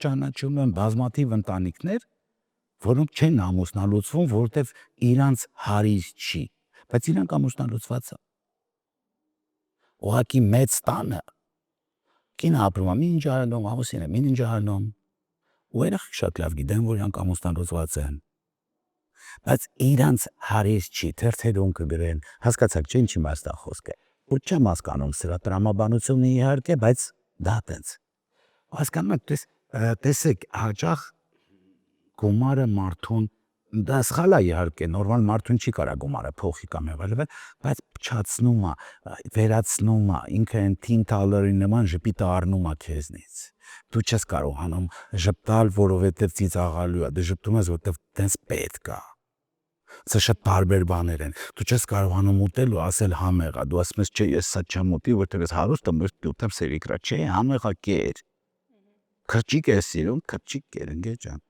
ճանաչում եմ բազմաթիվ ընտանիքներ, որոնք չեն ամուսնալուծվում, որովհետև իրանց հարիր չի, բայց իրանք ամուսնալուծված են։ Ուղղակի մեծ տանը կինը ապրում է մի ինչ արնում, ամուսինը մի ինչ արնում, ու երեխան շատ լավ գիտեն, որ իրանք ամուսնալուծված են։ Բայց իրանց հարիր չի, թերթերում կգրեն, հասկացաք, չէ՞ ինչ իմաստա խոսքը։ Ու չեմ հասկանում սրա տրամաբանությունը իհարկե, բայց դա տենց։ Հասկանում եք, տեսեք, հաճախ գումարը մարդուն դա սխալ է իհարկե, նորմալ մարդուն չի կարա գումարը փոխի կամ եւ այլն, բայց փչացնում է, վերացնում է, ինքը այն թին թալերի նման ժպիտը առնում է քեզնից։ Դու չես կարողանում ժպտալ, որովհետև ծիծաղալու է, դու ժպտում ես, որովհետև տենց պետք է։ Սա շատ բարբեր բաներ են։ Դու չես կարողանում ուտել ու ասել համեղ է, դու ասում ես, չէ, ես սա չեմ ուտի, որովհետև ես հարուստ եմ, ուտեմ սերիկրա, չէ, համեղ է կեր։ Քրճիկ ես սիրում, քրճիկ կեր, ընկեր ջան։